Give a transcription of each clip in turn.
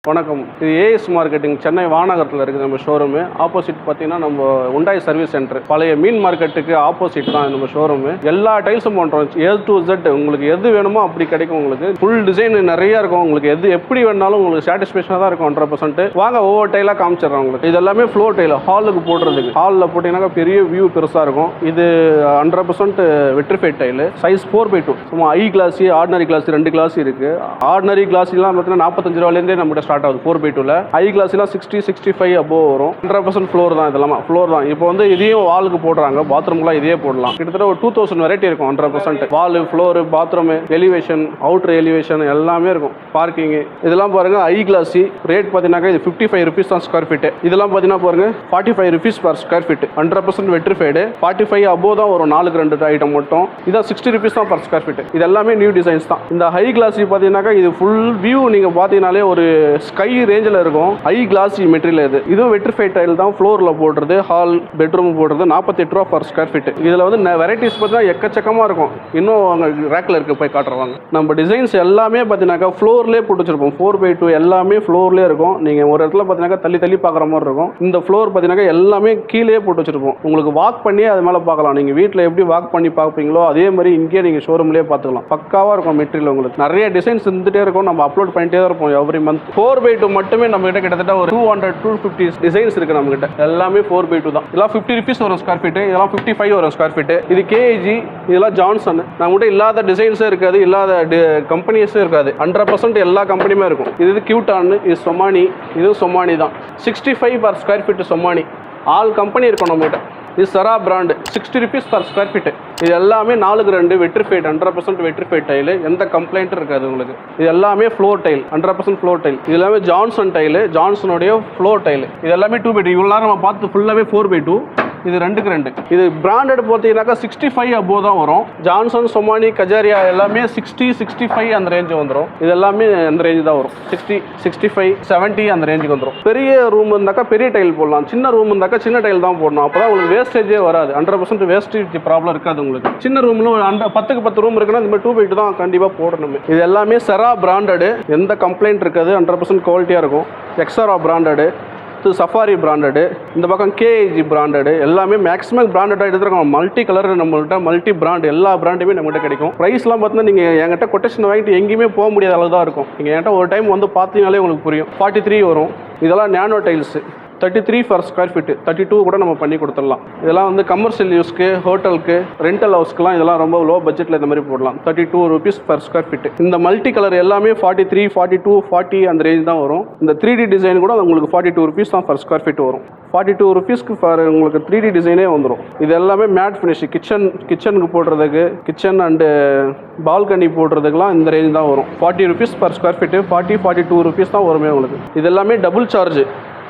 வணக்கம். இது as marketing Chennai வானகரத்தில் இருக்குது நம்ம ஷோரூமு. ஆப்போசிட் பார்த்தீங்கன்னா நம்ம உண்டாய் சர்வீஸ் சென்டர், பழைய மீன் மார்க்கெட்டுக்கு ஆப்போசிட் தான் நம்ம ஷோரூமு. எல்லா டைல்ஸும் பண்ணுறோம், A to Z. உங்களுக்கு எது வேணுமோ அப்படி கிடைக்கும். உங்களுக்கு ஃபுல் டிசைன் நிறைய இருக்கும். உங்களுக்கு எது எப்படி வேணாலும் உங்களுக்கு சாட்டிஸ்ஃபேக்ஷனாக தான் இருக்கும். 100%. வாங்க ஒவ்வொரு டைலாக காமிச்சிடுறோம் உங்களுக்கு. இது எல்லாமே ஃப்ளோர் டைல், ஹாலுக்கு போடுறதுக்கு. ஹாலில் போட்டிங்கன்னா பெரிய வியூ பெருசாக இருக்கும். இது 100% வெட்ரிஃபைட் டைல். Size 4x2. சும்மா ஐ கிளாஸி, ஆர்டினரி கிளாஸ் 2 கிளாஸ் இருக்குது. ஆர்டினரி கிளாஸ்லாம் பார்த்தீங்கன்னா 45 ரூபாயிலேருந்தே நம்மகிட்ட ஸ்டார்ட் ஆகுது 4x2ல. ஐ கிளாஸ்லாம் 60-65 அபோவ் வரும். 100% ஃப்ளோர் தான். இதெல்லாம் ஃப்ளோர் தான். இப்போ வந்து இதையும் வாலுக்கு போடுறாங்க, பாத்ரூம்லாம் இதே போடலாம். கிட்டத்தட்ட ஒரு 2000 வெரைட்டி இருக்கும். 100% wall, floor, bathroom, elevation, outer elevation எல்லாமே இருக்கும். பார்க்கிங் இதெல்லாம் பாருங்க. ஐ கிளாஸி ரேட் பார்த்தீங்கன்னா இது 55 rupees தான் ஸ்கொயர் ஃபீட். இதெல்லாம் பார்த்தீங்கன்னா பாருங்க 45 rupees per square feet. 100% vitrified. 45 above தான் வரும். 4 ஐட்டம் மட்டும். இதான் 60 rupees தான் per ஸ்கொயர் ஃபீட். இது எல்லாமே நியூ டிசைன்ஸ் தான். இந்த ஹை கிளாஸி பார்த்தீங்கன்னா இது ஃபுல் வியூ நீங்க பார்த்தீங்கன்னாலே ஒரு ஸ்கை ரேஞ்சில் இருக்கும். ஹை கிளாஸி மெட்டீரியல் இதுவும் வெட்ரிஃபைட் டைல் தான். ஃப்ளோரில் போடுறது, ஹால், பெட்ரூம் போடுறது 48 ரூபா per ஸ்கொயர் ஃபீட். இதில் வந்து வெரைட்டிஸ் பார்த்தீங்கன்னா எக்கச்சக்கமாக இருக்கும். இன்னும் அங்கே ரேக்கில் இருக்கு, போய் காட்டுறவாங்க. நம்ம டிசைன்ஸ் எல்லாமே பார்த்தீங்கன்னாக்கா ஃப்ளோர்லேயே போட்டு வச்சிருப்போம். 4x2 எல்லாமே ஃப்ளோர்லேயே இருக்கும். நீங்கள் ஒரு இடத்துல பார்த்தீங்கன்னா தள்ளி தள்ளி பார்க்குற மாதிரி இருக்கும். இந்த ஃப்ளோர் பார்த்தீங்கன்னா எல்லாமே கீழே போட்டு வச்சிருப்போம். உங்களுக்கு வாக் பண்ணி அது மேலே பார்க்கலாம். நீங்கள் வீட்டில் எப்படி வாக் பண்ணி பார்ப்பீங்களோ அதே மாதிரி இங்கே நீங்கள் ஷோரூம்லேயே பார்த்துக்கலாம். பக்காவாக இருக்கும் மெட்டீரியல். உங்களுக்கு நிறைய டிசைன்ஸ் இருந்துகிட்டே இருக்கும். நம்ம அப்லோட் பண்ணிட்டே தான் இருப்போம் எவ்ரி மந்த். 4x2 மட்டுமே நம்ம கிட்ட கிட்டத்தட்ட ஒரு 200-250 டிசைன்ஸ் இருக்கு நம்ம கிட்ட. எல்லாமே 4x2 தான். இதெல்லாம் 50 rupees வரும் ஸ்கொயர் ஃபீட். இதெல்லாம் 55 வரும் ஸ்கொயர் ஃபீட். இது KG, இதெல்லாம் ஜான்சன். நம்ம கிட்ட இல்லாத டிசைன்ஸே இருக்காது, இல்லாத கம்பெனிஸே இருக்காது. 100% எல்லா கம்பெனியுமே இருக்கும். இது கியூட்டான், இது சொமானி, இது சொமானி தான். 65 per square feet Somany. All company இருக்கும் நம்ம கிட்ட. இது சரா brand, 60 rupees per square feet. இது எல்லாமே 4x2 வெட்ரிஃபைட், 100% வெட்ரிஃபைட் டைல். எந்த கம்ப்ளைண்ட்டும் இருக்காது உங்களுக்கு. இது எல்லாமே ஃப்ளோர் டைல், 100% ஃப்ளோர் டைல். இது எல்லாமே ஜான்சன் டைல், ஜான்சனுடைய ஃப்ளோர் டைல். இது எல்லாமே 2x2. இவ்வளோ நேரம் நம்ம பார்த்து ஃபுல்லாகவே 4x2. இது 2x2. இது பிராண்டட் பார்த்தீங்கன்னாக்கா 65 அபோவ் தான் வரும். ஜான்சன், சொமானி, கஜாரியா எல்லாமே 60-65 அந்த ரேஞ்சு வந்துடும். இது எல்லாமே அந்த ரேஞ்சு தான் வரும். 60-65-70 அந்த ரேஞ்சுக்கு வந்துடும். பெரிய ரூம் இருந்தாக்கா பெரிய டைல் போடலாம். சின்ன ரூம் இருந்தாக்கா சின்ன டைல் தான் போடணும். அப்போ தான் உங்களுக்கு வேஸ்டேஜே வராது. 100% வேஸ்டேஜ் ப்ராப்ளம் இருக்காது உங்களுக்கு. சின்ன ரூம்ல 10க்கு 10 ரூம் இருக்குன்னா இந்த மாதிரி 2x2 தான் கண்டிப்பாக போடணும். இது எல்லாமே சரா பிராண்டடு, எந்த கம்ப்ளைண்ட் இருக்காது. 100% குவாலிட்டியாக இருக்கும். எக்ஸரா பிராண்டடு, சஃபாரி பிராண்டடு, இந்த பக்கம் KG பிராண்டடு. எல்லாமே மேக்ஸிமம் பிராண்டடாக எடுத்துருக்கோம். மல்டி கலர் நம்மள்கிட்ட, மல்டி பிராண்ட் எல்லா பிராண்டுமே நம்மகிட்ட கிடைக்கும். ப்ரைஸ்லாம் பார்த்தீங்கன்னா நீங்கள் என்கிட்ட கொட்டேஷன் வாங்கிட்டு எங்கேயுமே போக முடியாத அளவு தான் இருக்கும். நீங்கள் என்கிட்ட ஒரு டைம் வந்து பார்த்தீங்கனாலே உங்களுக்கு புரியும். 43 வரும். இதெல்லாம் nano tiles, 33 per square feet. 32 கூட நம்ம பண்ணி கொடுத்துடலாம். இதெல்லாம் வந்து கமர்ஷியல் யூஸ்க்கு, ஹோட்டலுக்கு, ரெண்டல் ஹவுஸ்க்குலாம் இதெல்லாம் ரொம்ப லோ பட்ஜெட்டில் இந்த மாதிரி போடலாம். 32 rupees per ஸ்கொயர் ஃபீட். இந்த மல்டி கலர் எல்லாமே 43, 42, 40 அந்த ரேஞ்ச் தான் வரும். இந்த 3D டிசைன் கூட உங்களுக்கு 42 rupees தான் per ஸ்கொயர் ஃபீட் வரும். 42 rupeesக்கு உங்களுக்கு 3D டிசைனே வந்துடும். இது எல்லாமே மேட் ஃபினிஷ், கிச்சனுக்கு போடுறதுக்கு, கிச்சன் அண்டு பால்கனி போடுறதுக்குலாம் இந்த ரேஞ்ச் தான் வரும். 40 rupees per square feet. 42 rupees தான் வருமே உங்களுக்கு. இது எல்லாமே டபுள் சார்ஜ்.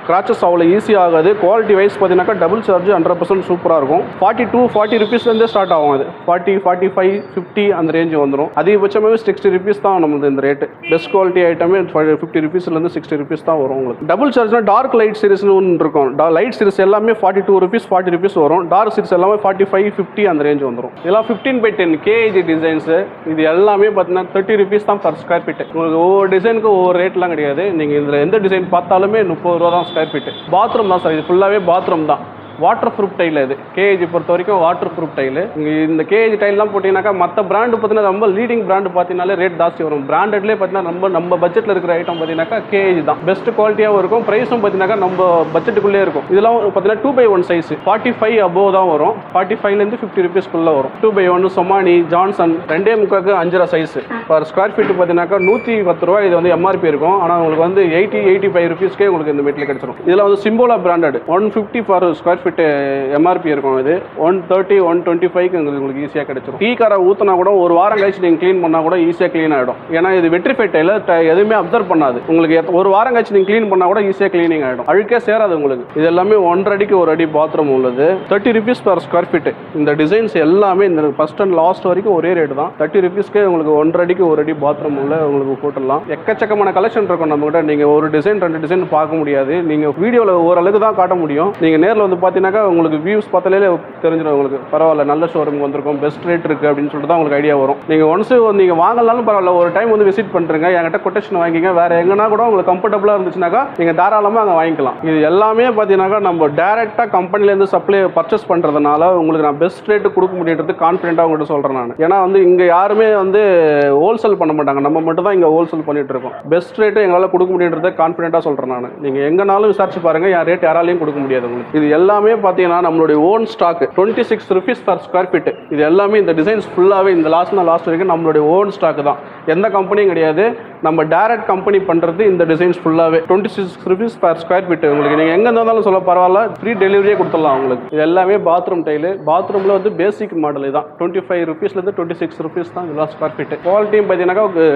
கிராச்சஸ் அவ்வளோ ஈஸியாக ஆகாது. குவாலிட்டி வைஸ் பார்த்தீங்கன்னாக்கா டபுள் சார்ஜ் 100% சூப்பராக இருக்கும். 40 rupeesலேருந்தே ஸ்டார்ட் ஆகும். அது 40, 45, 50 அந்த ரேஞ்சு வந்துடும். அதிகபட்சமாகவே 60 rupees தான் நம்மளுக்கு இந்த ரேட்டு. பெஸ்ட் குவாலிட்டி ஐட்டமே 50 rupeesலேருந்து 60 rupees தான் வரும் உங்களுக்கு. டபுள் சார்ஜ்னா டார்க் லைட் சீரிஸ்னு ஒன்று இருக்கும். லைட் சீரிஸ் எல்லாமே 42 rupees, 40 rupees வரும். டார்க் சீரிஸ் எல்லாமே 45, 50 அந்த ரேஞ்ச் வந்துடும். இதெல்லாம் 15/10 KG டிசைன்ஸு. இது எல்லாமே பார்த்தீங்கன்னா 30 rupees தான் per ஸ்கொயர் ஃபீட். உங்களுக்கு ஒவ்வொரு டிசைனுக்கு ஒவ்வொரு ரேட்லாம் கிடையாது. நீங்கள் இதில் எந்த டிசைன் பார்த்தாலுமே 30 ரூபா தான் ஸ்கொயர் ஃபீட். பாத்ரூம் தான் சார், இது ஃபுல்லாகவே பாத்ரூம் தான். Waterproof tile. இது KG பொறுத்த வரைக்கும் வாட்டர் ப்ரூஃப் டைல். இந்த KG டைல்லாம் போட்டிங்கனாக்கா மற்ற பிராண்டு பார்த்தீங்கன்னா ரொம்ப லீடிங் பிராண்டு பார்த்தீங்கன்னாலே ரேட் ஜாஸ்தி வரும். பிராண்டட்லேயே பார்த்தீங்கன்னா நம்ம பட்ஜெட்டில் இருக்கிற ஐட்டம் பார்த்தீங்கன்னாக்கா KG தான் பெஸ்ட் குவாலிட்டியாகவும் இருக்கும். ப்ரைஸும் பார்த்தீங்கன்னாக்கா நம்ம பட்ஜெட்டுக்குள்ளே இருக்கும். இதெல்லாம் பார்த்தீங்கன்னா 2x1 சைஸ் 45 அபோவ் தான் வரும். 45லேருந்து 50 rupeesக்குள்ளே வரும். 2x1 Somany, Johnson 2.75 5 size. Per square feet பார்த்தீங்கன்னாக்கா 110 ரூபா. இது வந்து MRP இருக்கும். ஆனால் உங்களுக்கு வந்து 80-85 rupeesக்கே உங்களுக்கு இந்த மெட்டீரியல் கிடைச்சிடும். இதில் வந்து சிம்போலா branded 150 per square feet MRP இருக்கும். இது 130, 125 உங்களுக்கு ஈஸியாக கிடைச்சிடும். டீ காரை ஊற்றினா கூட ஒரு வாரம் கழிச்சு நீங்கள் க்ளீன் பண்ணால் கூட ஈஸியாக க்ளீன் ஆகிடும். ஏன்னா இது வெட்ரிஃபைட் டைல், எதுவுமே அப்சர்வ் பண்ணாது. உங்களுக்கு ஒரு வாரம் கழிச்சு நீங்கள் க்ளீன் பண்ணால் கூட ஈஸியாக க்ளீனிங் ஆகிடும். அழுக்கே சேராது உங்களுக்கு. இது எல்லாமே 1.5 அடிக்கு 1 அடி பாத்ரூம் உள்ளது. 30 rupees per ஸ்கொயர் ஃபீட். இந்த டிசைன்ஸ் எல்லாமே இந்த ஃபர்ஸ்ட் அண்ட் லாஸ்ட் வரைக்கும் ஒரே ரேட்டு தான். 30 rupeesக்கே உங்களுக்கு 1.5 அடிக்கு 1 அடி பாத்ரூம் உள்ள உங்களுக்கு போட்டுடலாம். எக்கச்சக்கமான கலெக்ஷன் இருக்கும் நம்மகிட்ட. நீங்கள் ஒரு டிசைன் 2 டிசைன் பார்க்க முடியாது. நீங்கள் வீடியோவில் ஓரளவுக்கு தான் காட்ட முடியும். நீங்கள் நேரில் வந்து பார்த்தீங்கன்னா பார்த்தீங்கன்னாக்கா உங்களுக்கு வியூஸ் பார்த்தாலே தெரிஞ்சிடும் உங்களுக்கு பரவாயில்ல நல்ல ஷோரூம் வந்திருக்கும் பெஸ்ட் ரேட் இருக்குது அப்படின்னு சொல்லிட்டு தான் உங்களுக்கு ஐடியா வரும். நீங்கள் ஒன்ஸ் நீங்கள் வாங்கலாலும் பரவாயில்ல ஒரு டைம் வந்து விசிட் பண்ணுறீங்க என்கிட்ட கொட்டேஷன் வாங்கிங்க வேறு எங்கன்னா கூட உங்களுக்கு கம்ஃபர்டபுளாக இருந்துச்சுனாக்கா நீங்கள் தாராளமாக அங்கே வாங்கிக்கலாம். இது எல்லாமே பார்த்தீங்கன்னாக்கா நம்ம டேரெக்டாக கம்பெனிலேருந்து சப்ளை பர்ச்சேஸ் பண்ணுறதுனால உங்களுக்கு நான் பெஸ்ட் ரேட்டு கொடுக்க முடியுறது கான்ஃபிடென்ட்டாக உங்கள்கிட்ட சொல்கிறேன் நான். ஏன்னா வந்து இங்கே யாருமே வந்து ஹோல்சேல் பண்ண மாட்டாங்க, நம்ம மட்டும் தான் இங்கே ஹோல்சேல் பண்ணிட்டு இருக்கோம். பெஸ்ட் ரேட்டு எங்களால் கொடுக்க முடியுன்றதை கான்ஃபிடென்ட்டாக சொல்கிறேன் நான். நீங்கள் எங்கேனாலும் விசாரிச்சு பாருங்கள் என் ரேட் யாராலையும் கொடுக்க முடியாது உங்களுக்கு. இது எல்லாமே பார்த்தீங்கன்னா நம்மளுடைய own stock 26 rupees per square feet. இது எல்லாமே இந்த டிசைன்ஸ் ஃபுல்லாகவே இந்த லாஸ்ட் வரைக்கும் நம்மளுடைய ஓன் ஸ்டாக் தான், எந்த கம்பெனியும் கிடையாது. நம்ம டைரக்ட் கம்பெனி பண்ணுறது இந்த டிசைன்ஸ் ஃபுல்லாகவே 26 rupees per square feet. உங்களுக்கு நீங்கள் எங்கே இருந்தாலும் சொல்ல பரவாயில்ல, ஃப்ரீ டெலிவரியே கொடுத்துடலாம் உங்களுக்கு. இது எல்லாமே பாத்ரூம் டைலு. பாத்ரூமில் வந்து பேசிக் மாடல் தான் 25 rupeesலேருந்து 26 rupees தான் இதெல்லாம் ஸ்கொயர் ஃபீட். குவாலிட்டியும் பார்த்தீங்கன்னாக்கா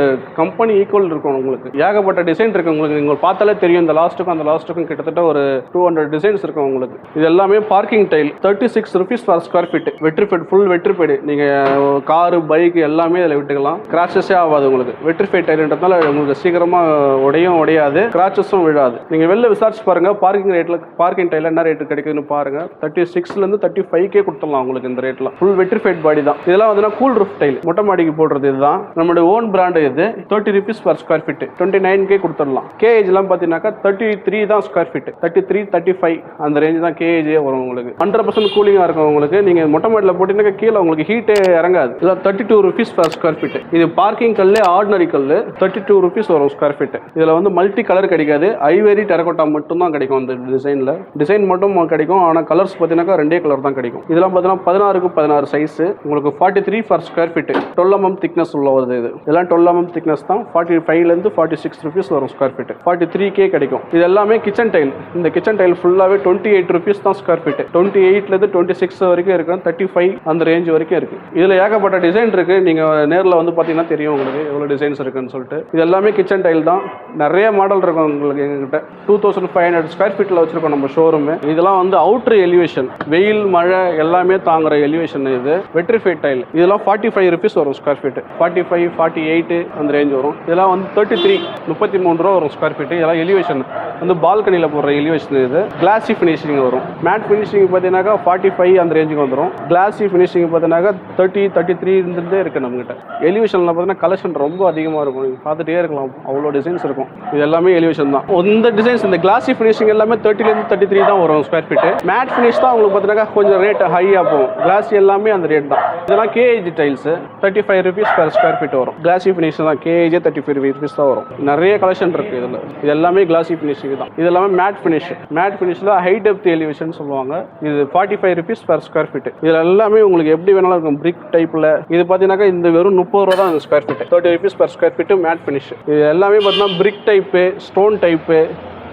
கம்பெனி ஈக்குவல் இருக்கும் உங்களுக்கு. ஏகப்பட்ட டிசைன் இருக்குது உங்களுக்கு. நீங்கள் பார்த்தாலே தெரியும் இந்த லாஸ்ட்டுக்கும் அந்த லாஸ்ட்டுக்கும் கிட்டத்தட்ட ஒரு 200 டிசைன்ஸ் இருக்கும் உங்களுக்கு. இது எல்லாமே parking tile 36 rupees per square feet. Vitrified full vitrified. நீங்கள் காரு பைக் எல்லாமே இதில் விட்டுக்கலாம், கிராச்சஸே ஆகாது உங்களுக்கு. வெட்ரிஃபைட் டைல்ன்றதுனால உங்களுக்கு சீக்கிரமாக உடையாது, கிராச்சஸும் விழாது. நீங்கள் வெளில விசாரிச்சு பாருங்கள் பார்க்கிங் ரேட்டில் பார்க்கிங் டைல் என்ன ரேட்டு கிடைக்குதுன்னு பாருங்கள். 36லேருந்து 35K கொடுத்துடலாம் உங்களுக்கு இந்த ரேட்டில். ஃபுல் வெட்ரிஃபைட் பாடி தான். இதெல்லாம் வந்து கூல் ரூஃப் டைல் மொட்டை மாடிக்கு போடுறது. இதுதான் நம்மளுடைய ஓன் பிராண்டு. இது 30 rupees per square feet 29K கொடுத்துடலாம். கேஏஜ்லாம் பார்த்தீங்கன்னாக்கா 33 தான் ஸ்கொயர் ஃபீட். 33 35 அந்த ரேஞ்ச் தான் கேஏஜே வரும் உங்களுக்கு. 100% கூலிங்காக இருக்கும் உங்களுக்கு. நீங்கள் மொட்டை மாடியில் போட்டிங்கன்னா கீழே உங்களுக்கு ஹீட்டே இறங்காது. இதில் 32 rupees per square feet. இது பார்க்கிங் கல் ஆர்டினரி கல் 32 rupees வரும் ஸ்கொயர் ஃபீட். இதில் வந்து மல்டி கலர் கிடைக்காது, ஐவேரி டெரகோட்டா மட்டும் தான் கிடைக்கும் அந்த டிசைனில். டிசைன் மட்டும் கிடைக்கும், ஆனால் கலர்ஸ் பார்த்தீங்கன்னா 2 கலர் தான் கிடைக்கும். இதெல்லாம் பார்த்தீங்கன்னா 16க்கு 16 சைஸ் உங்களுக்கு 43 per square feet 12 mm thickness உள்ள வருது. இது இதெல்லாம் 12 mm திக்னஸ் தான். 45லேருந்து 46 rupees வரும் ஸ்கொயர் ஃபீட். 43K கிடைக்கும். இது எல்லாமே கிச்சன் டைல். இந்த கிச்சன் டைல் ஃபுல்லாகவே 28 rupees தான் ஸ்கொயர் ஃபீட். 28லேருந்து 26 வரைக்கும் இருக்கு, 35 அந்த ரேஞ்ச் வரைக்கும் இருக்கு. இதில் ஏகப்பட்ட டிசைன் இருக்கு. நீங்கள் நேரில் வந்து பார்த்தீங்கன்னா தெரியும் உங்களுக்கு எவ்வளோ டிசைன்ஸ் இருக்குன்னு சொல்லிட்டு. இது எல்லாமே கிச்சன் டைல் தான். நிறைய மாடல் இருக்கும் உங்களுக்கு எங்ககிட்ட. 2500 ஸ்கொயர் ஃபீட்டில் வச்சிருக்கோம் நம்ம ஷோரூமு. இதெல்லாம் வந்து அவுட்ரு எலிவேஷன், வெயில் மழை எல்லாமே தாங்குற எலிவேஷன். இது வெட்ரிஃபைட் டைல். இதெல்லாம் 45 rupees வரும் ஸ்கொயர் ஃபீட். 45 48 அந்த ரேஞ்ச் வரும். இதெல்லாம் வந்து 33 ரூபா வரும் ஸ்கொயர் ஃபீட். இதெல்லாம் எலிவேஷன் வந்து பால்கனியில் போடுற எலிவேஷன். இது கிளாசி ஃபினிஷிங் வரும். மேட் ஃபினிஷிங் பார்த்தீங்கன்னாக்கா 45 அந்த ரேஞ்சுக்கு வந்துடும். கிளாசி ஃபினிஷிங் பார்த்தீங்கன்னாக்கா 30 33 இருந்துகிட்டே இருக்குது நம்மகிட்ட. எலிவேஷனில் பார்த்தீங்கன்னா கலெக்ஷன் ரொம்ப அதிகமாக இருக்கும். நீங்கள் பார்த்துட்டே இருக்கலாம், அவ்வளோ டிசைன்ஸ் இருக்கும். இது எல்லாமே எலிவேஷன் தான். இந்த டிசைன்ஸ் இந்த கிளாசி ஃபினிஷிங் எல்லாமே 30லேருந்து 33 தான் வரும் ஸ்கொயர் ஃபீட். மேட் ஃபினிஷ் தான் உங்களுக்கு பார்த்தீங்கன்னா கொஞ்சம் ரேட் ஹையாக போகும். கிளாசி எல்லாமே அந்த ரேட் தான். இதெல்லாம் KAG tiles 35 rupees per square feet வரும். கிளாசி ஃபினிஷ் தான். கேஏஜே 35 rupees தான் வரும். நிறைய கலெக்ஷன் இருக்குது இதில். இது எல்லாமே கிளாசி ஃபினிஷிங் தான். இது எல்லாமே மேட் ஃபினிஷ். மேட் ஃபினிஷில் ஹை டெப்த் எலிவேஷன் சொல்லுவாங்க. இது 45 rupees per square feet. இதில் எல்லாமே உங்களுக்கு எப்படி வேணாலும் இருக்கும். பிரிக் டைப்பில் இது பார்த்தீங்கன்னாக்கா இந்த வெறும் 30 ரூபா தான் square feet. 30 rupees per square feet matte finish. இது எல்லாமே பார்த்தீங்கன்னா பிரிக் டைப்பு, ஸ்டோன் டைப்பு,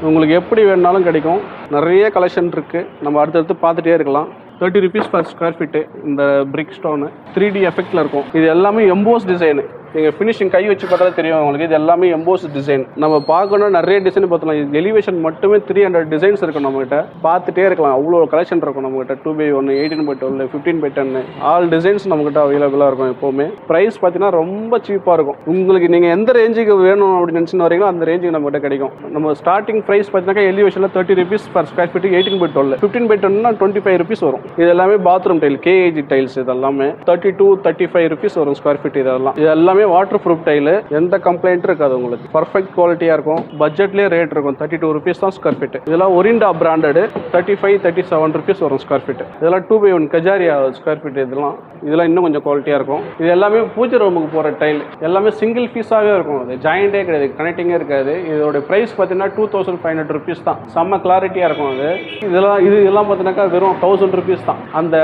உங்களுக்கு எப்படி வேணாலும் கிடைக்கும். நிறைய கலெக்ஷன் இருக்குது. நம்ம அடுத்தடுத்து பார்த்துட்டே இருக்கலாம். 30 rupees per square feet இந்த பிரிக் ஸ்டோனு 3D எஃபெக்டில் இருக்கும். இது எல்லாமே எம்போஸ் டிசைனு. நீங்கள் ஃபினிஷிங் கை வச்சு பார்த்தாலே தெரியும் உங்களுக்கு. இது எல்லாமே எம்போஸ் டிசைன். நம்ம பார்க்கணும் நிறைய டிசைன் பார்த்துலாம். இது எலிவேஷன் மட்டுமே 300 டிசைன்ஸ் இருக்கும் நம்மகிட்ட. பார்த்துட்டே இருக்கலாம், அவ்வளோ கலெக்ஷன் இருக்கும் நம்மகிட்ட. 2x1 18x12 15x10 all designs நம்மகிட்ட அவைலபிளாக இருக்கும் எப்போவுமே. ப்ரைஸ் பார்த்தீங்கன்னா ரொம்ப சீப்பாக இருக்கும். உங்களுக்கு நீங்கள் எந்த ரேஞ்சுக்கு வேணும் அப்படின்னு நினச்சின்னு வரீங்களோ அந்த ரேஞ்சுக்கு நம்மகிட்ட கிடைக்கும். நம்ம ஸ்டார்டிங் ப்ரைஸ் பார்த்தீங்கன்னா எலிவேஷனில் 30 rupees per square feet 18x12 15x10 25 rupees வரும். இது எல்லாமே பாத்ரூம் டைல் கேஏஜி டைல்ஸ். இதெல்லாமே 32 35 rupees வரும் ஸ்கொயர் ஃபீட். இதெல்லாம் வாட்டர் ப்ரூஃப் டைல். எந்த கம்ப்ளைண்ட் இருக்காது உங்களுக்கு. பர்ஃபெக்ட் குவாலிட்டியா இருக்கும். பட்ஜெட்லேயே ரேட் இருக்கும். 32 rupees தான் ஸ்கொயர் ஃபீட். இதெல்லாம் ஒரிண்டா பிராண்டட் 35 37 rupees வரும் ஸ்கொயர் ஃபீட். இதெல்லாம் 2x1 கஜாரியா ஸ்கொயர் ஃபீட். இதெல்லாம் இன்னும் கொஞ்சம் குவாலிட்டியா இருக்கும். இது எல்லாமே பூஜை ரூமுக்கு போற டைல். எல்லாமே சிங்கிள் பீஸாகவே இருக்கும். அது ஜாயிண்டே கிடையாது, கனெக்டிங்கே இருக்காது. இதோட பிரைஸ் பார்த்தீங்கன்னா 2500 rupees தான். செம்ம கிளாரிட்டியா இருக்கும். அது இதெல்லாம் பார்த்தீங்கன்னா வெறும் 1000 rupees தான். அந்த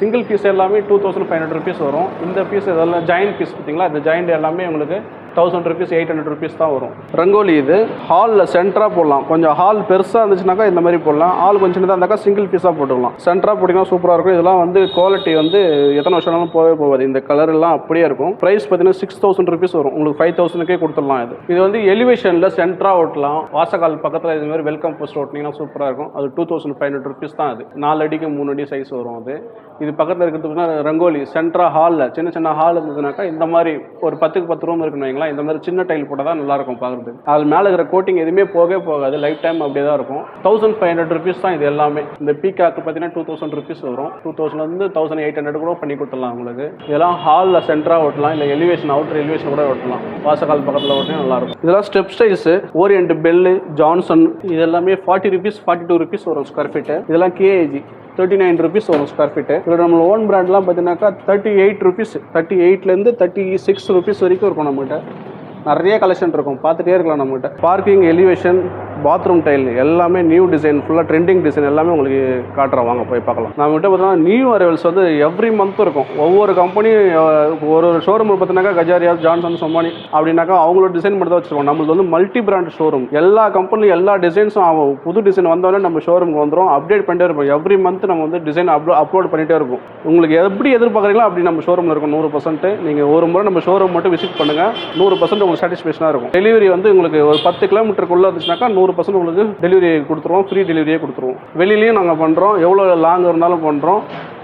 சிங்கிள் பீஸ் எல்லாமே 2500 rupees வரும். இந்த பீஸ் இதெல்லாம் ஜாயிண்ட் பீஸ் பார்த்தீங்களா, இந்த ஜாயிண்ட் எல்லாமே உங்களுக்கு 1000 rupees 800 rupees தான் வரும். ரங்கோலி இது ஹாலில் சென்டராக போடலாம். கொஞ்சம் ஹால் பெருசாக இருந்துச்சுனாக்கா இந்த மாதிரி போடலாம். ஹால் கொஞ்சம் சின்னதாக இருந்தாக்கா சிங்கிள் பீஸாக போட்டுக்கலாம். சென்டராக போட்டிங்கன்னா சூப்பராக இருக்கும். இதெல்லாம் வந்து குவாலிட்டி வந்து எத்தனை வருஷம்னாலும் போகவே போகாது. இந்த கலர் எல்லாம் அப்படியே இருக்கும். ப்ரைஸ் பார்த்தீங்கன்னா 6000 rupees வரும். உங்களுக்கு 5000க்கே கொடுத்துடலாம். இது வந்து எலிவேஷனில் சென்டராக ஓட்டலாம். வாசக்கால் பக்கத்தில் இது மாதிரி வெல்கம் போஸ்ட் ஓட்டினீங்கன்னா சூப்பராக இருக்கும். அது 2500 rupees தான். அது 4 அடிக்கு 3 அடி சைஸ் வரும். அது இது பக்கத்தில் இருக்கிறதுக்குன்னா ரங்கோலி சென்டரா ஹாலில் சின்ன சின்ன ஹால் இருந்ததுனாக்கா இந்த மாதிரி ஒரு 10க்கு 10 ரூம் இருக்குன்னு பண்ணிக்கலாம். இந்த மாதிரி சின்ன டைல் போட்டால் தான் நல்லாயிருக்கும் பார்க்குறதுக்கு. அது மேலே இருக்கிற கோட்டிங் எதுவுமே போகாது, லைஃப் டைம் அப்படியே தான் இருக்கும். 1500 rupees தான் இது எல்லாமே. இந்த பீகாக்கு பார்த்தீங்கன்னா 2000 rupees வரும். 2000 1800 கூட பண்ணி கொடுத்துடலாம் உங்களுக்கு. இதெல்லாம் ஹாலில் சென்டராக ஓட்டலாம், இல்லை எலிவேஷன் அவுட்டர் எலிவேஷன் கூட ஓட்டலாம். வாசகால் பக்கத்தில் ஓட்டினா நல்லாயிருக்கும். இதெல்லாம் step tiles, Orient Bell, Johnson, இது எல்லாமே 40 rupees 42 rupees வரும் ஸ்கொயர் ஃபீட்டு. இதெல்லாம் கேஏஜி 39 rupees வரும் ஸ்கொயர் ஃபீட்டு. இதில் நம்ம ஓன் பிராண்ட்லாம் பார்த்தீங்கன்னாக்கா 38 rupees, 38லேருந்து 36 rupees வரைக்கும் இருக்கும் நம்மகிட்ட. நிறைய கலெக்ஷன் இருக்கும், பார்த்துட்டே இருக்கலாம் நம்மகிட்ட. பார்க்கிங், எலிவேஷன், பாத்ரூம் டைல் எல்லாமே நியூ டிசைன், ஃபுல்லாக ட்ரெண்டிங் டிசைன் எல்லாமே உங்களுக்கு காட்டுறோம், வாங்க போய் பார்க்கலாம். நம்மகிட்ட பார்த்தீங்கன்னா நியூ அரைவல்ஸ் வந்து எவ்ரி மந்த் இருக்கும். ஒவ்வொரு கம்பெனி ஒரு ஷோரூம் பார்த்தீங்கன்னாக்கா கஜாரியா, ஜான்சன், சொமானி அப்படின்னாக்கா அவங்களோட டிசைன் மட்டும் தான் வச்சுருக்கோம். நம்மளுக்கு வந்து மல்டி பிராண்ட் ஷோரூம். எல்லா கம்பெனி எல்லா டிசைன்ஸும் ஆகும். புது டிசைன் வந்தாலும் நம்ம ஷோரூமுக்கு வந்துடும், அப்டேட் பண்ணிட்டே இருப்போம். எவ்ரி மந்த் நம்ம வந்து டிசைன் அப்லோட் பண்ணிகிட்டே இருக்கும். உங்களுக்கு எப்படி எதிர்பார்க்குறீங்களோ அப்படி நம்ம ஷோரூமில் இருக்கும் 100%. நீங்கள் ஒரு முறை நம்ம ஷோரூம் மட்டும் விசிட் பண்ணுங்கள், 100% உங்களுக்கு சாட்டிஸ்ஃபேக்ஷனாக இருக்கும். டெலிவரி வந்து உங்களுக்கு ஒரு 10 கிலோமீட்டருக்குள்ளே இருந்துச்சுனாக்கா 100% உங்களுக்கு டெலிவரி கொடுத்துருவோம், ஃப்ரீ டெலிவரியே கொடுத்துருவோம். வெளியிலையும் நாங்கள் பண்ணுறோம், எவ்வளோ லாங் இருந்தாலும் பண்ணுறோம்.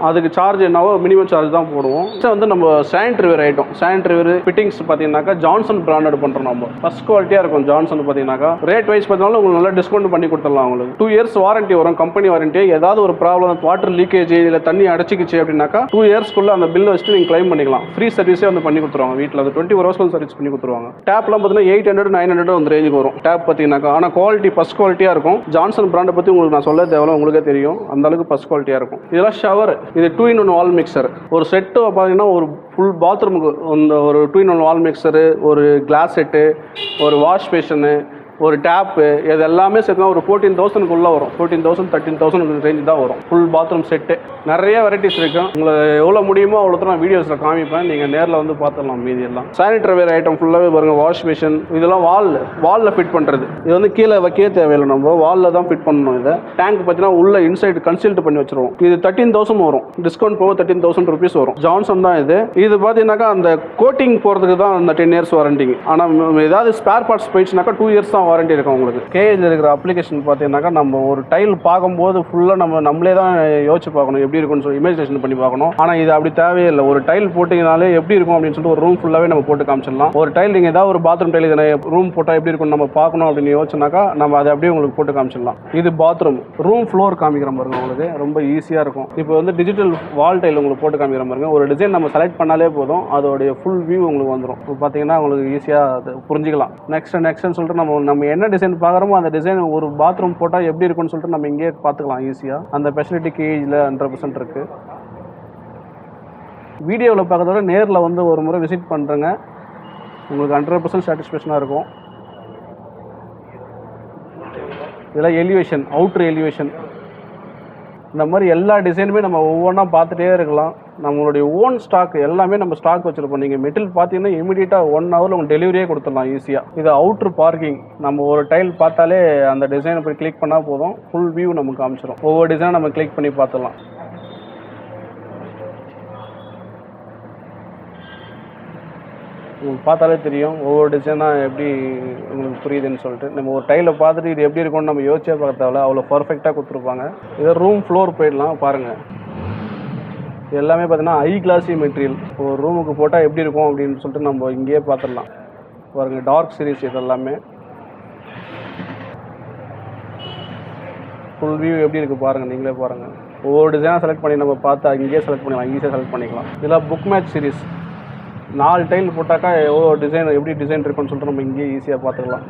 அதுக்கு சார்ஜ் என்னவோ மினிமம் சார்ஜ் தான் போடுவோம். வந்து நம்ம சானிட்டரிவேர் ஐட்டம், சானிட்டரிவேர் ஃபிட்டிங்ஸ் பார்த்தீங்கன்னாக்கா ஜான்சன் பிராண்டட் பண்ணுறோம். நம்ம ஃபர்ஸ்ட் குவாலிட்டியாக இருக்கும். ஜான்சன் பார்த்தீங்கன்னாக்கா ரேட் வைஸ் பார்த்தாலும் உங்களுக்கு நல்லா டிஸ்கவுண்ட் பண்ணி கொடுத்துடலாம். உங்களுக்கு 2 years வாரண்டி வரும், கம்பெனி வாரண்டி. ஏதாவது ஒரு ப்ராப்ளம், வாட்டர் லீக்கேஜ் இல்லை தண்ணி அடைச்சிக்கிச்சு அப்படின்னாக்கா 2 yearsக்குள்ளே அந்த பில் வச்சுட்டு நீங்கள் கிளைம் பண்ணிக்கலாம். ஃப்ரீ சர்வீஸே வந்து பண்ணி கொடுத்துருவாங்க. வீட்டில் அது 24 hours சர்வீஸ் பண்ணி கொடுத்துருவாங்க. டேப்லாம் பார்த்தீங்கன்னா 800 900 அந்த ரேஞ்சுக்கு வரும் டேப் பார்த்தீங்கன்னாக்கா. ஆனால் குவாலிட்டி ஃபர்ஸ்ட் குவாலிட்டியாக இருக்கும். ஜான்சன் பிராண்டை பற்றி உங்களுக்கு நான் சொல்ல தேவையில்ல, உங்களுக்கே தெரியும் அந்த அளவுக்கு ஃபர்ஸ்ட் குவாலிட்டியாக இருக்கும். இதெல்லாம் ஷவர், இது 2-in-1 வால் மிக்சர். ஒரு செட்டு பார்த்தீங்கன்னா ஒரு ஃபுல் பாத்ரூமுக்கு இந்த ஒரு 2-in-1 வால் மிக்சரு, ஒரு கிளாஸ் செட்டு, ஒரு வாஷ் பேஷனு, ஒரு டேப்பு, இது எல்லாமே சேர்த்துனா ஒரு 14,000க்குள்ளே வரும். 14,000 13,000 ரேஞ்சு தான் வரும் ஃபுல் பாத்ரூம் செட்டு. நிறைய வெரைட்டிஸ் இருக்கும். உங்களுக்கு எவ்வளோ முடியுமோ அவ்வளோ நான் வீடியோஸில் காமிப்பேன், நீங்கள் நேரில் வந்து பார்த்துடலாம். மீதி எல்லாம் சானிட்டரிவேர் ஐட்டம் ஃபுல்லாகவே பாருங்கள். வாஷ் பேஷன் இதெல்லாம் வாலில் ஃபிட் பண்ணுறது. இது வந்து கீழே வைக்க தேவையில்லை, நம்ம வாலில் தான் ஃபிட் பண்ணணும். இதை டேங்க் பார்த்தீங்கன்னா உள்ள இன்சைடு கன்சல்ட் பண்ணி வச்சுருவோம். இது 13,000 வரும், டிஸ்கவுண்ட் போக 13,000 rupees வரும். ஜான்சன் தான் இது. இது பார்த்தீங்கன்னாக்கா அந்த கோட்டிங் போகிறதுக்கு தான் அந்த 10 years வாரண்டிங்க. ஆனால் ஏதாவது ஸ்பேர் பார்ட்ஸ் போயிடுச்சுனாக்கா 2 years தான் வாரண்டி இருக்கும் உங்களுக்கு. கேஏஜில் இருக்கிற அப்ளிகேஷன் பார்த்தீங்கன்னாக்கா நம்ம ஒரு டைல் பார்க்கும்போது ஃபுல்லாக நம்மளே தான் யோசிச்சு பார்க்கணும், எப்படி இருக்குன்னு சொல்லி இமேஜினேஷன் பண்ணி பார்க்கணும். ஆனால் இது அப்படி தேவையில்லை. ஒரு டைல் போட்டிங்கனாலே எப்படி இருக்கும் அப்படின்னு சொல்லிட்டு ஒரு ரூம் ஃபுல்லாகவே நம்ம போட்டு காமிச்சிடலாம். ஒரு டைல் நீங்கள் ஏதாவது ஒரு பாத்ரூம் டைல் இதை ரூம் போட்டால் எப்படி இருக்குன்னு நம்ம பார்க்கணும் அப்படின்னு யோசிச்சுனாக்கா நம்ம அதை அப்படியே உங்களுக்கு போட்டு காமிச்சிடலாம். இது பாத்ரூம் ரூம் ஃப்ளோர் காமிக்கிற பாருங்க, உங்களுக்கு ரொம்ப ஈஸியாக இருக்கும். இப்போ வந்து டிஜிட்டல் வால் டைல் உங்களுக்கு போட்டு காமிக்கிற பாருங்க. ஒரு டிசைன் நம்ம செலக்ட் பண்ணாலே போதும், அதோடைய ஃபுல் வியூ உங்களுக்கு வந்துடும். இப்போ பார்த்தீங்கன்னா உங்களுக்கு ஈஸியாக அது புரிஞ்சிக்கலாம். நெக்ஸ்ட்னு சொல்லிட்டு நம்ம என்ன டிசைன் பார்க்குறோமோ அந்த டிசைன் ஒரு பாத்ரூம் போட்டால் எப்படி இருக்குன்னு சொல்லிட்டு நம்ம இங்கேயே பார்த்துக்கலாம் ஈஸியாக. அந்த ஃபெசிலிட்டி கேஜில் 100% இருக்குது. வீடியோவில் பார்க்கறத விட நேரில் வந்து ஒரு முறை விசிட் பண்ணுறேங்க, உங்களுக்கு 100% சாட்டிஸ்ஃபேக்ஷனாக இருக்கும். இதெல்லாம் எலிவேஷன், அவுட்ரு எலிவேஷன், இந்த மாதிரி எல்லா டிசைனுமே நம்ம ஒவ்வொன்றா பார்த்துட்டே இருக்கலாம். நம்மளுடைய ஓன் ஸ்டாக் எல்லாமே நம்ம ஸ்டாக் வச்சுருப்போம். நீங்கள் மெட்டீரியல் பார்த்தீங்கன்னா இமீடியட்டாக 1 hour உங்களுக்கு டெலிவரியே கொடுத்துடலாம் ஈஸியாக. இது அவுட்ரு பார்க்கிங். நம்ம ஒரு டைல் பார்த்தாலே அந்த டிசைனை போய் கிளிக் பண்ணால் போதும், ஃபுல் வியூ நமக்கு காமிச்சிடும். ஒவ்வொரு டிசைனை நம்ம கிளிக் பண்ணி பார்த்துடலாம். உங்களுக்கு பார்த்தாலே தெரியும் ஒவ்வொரு டிசைனாக எப்படி உங்களுக்கு புரியுதுன்னு சொல்லிட்டு. நம்ம ஒரு டைலை பார்த்துட்டு இது எப்படி இருக்கும்னு நம்ம யோசிச்சே பார்க்க தேவையில்ல, அவ்வளோ பர்ஃபெக்டாக கொடுத்துருப்பாங்க. இதை ரூம் ஃப்ளோர் போயிடலாம் பாருங்கள். எல்லாமே பார்த்தீங்கன்னா ஹை கிளாஸி மெட்டீரியல். ஒரு ரூமுக்கு போட்டால் எப்படி இருக்கும் அப்படின்னு சொல்லிட்டு நம்ம இங்கேயே பார்த்துடலாம் பாருங்கள். டார்க் சீரிஸ் இது எல்லாமே ஃபுல் வியூ எப்படி இருக்குது பாருங்கள், நீங்களே பாருங்கள். ஒவ்வொரு டிசைனாக செலக்ட் பண்ணி நம்ம பார்த்து இங்கேயே செலக்ட் பண்ணிக்கலாம், ஈஸியாக செலக்ட் பண்ணிக்கலாம். இதெல்லாம் புக் மேட்ச் சீரிஸ். 4 டைல் போட்டாக்கா எவ்வளோ டிசைன் எப்படி டிசைன் இருக்குன்னு சொல்லிட்டு நம்ம இங்கேயே ஈஸியாக பார்த்துக்கலாம்.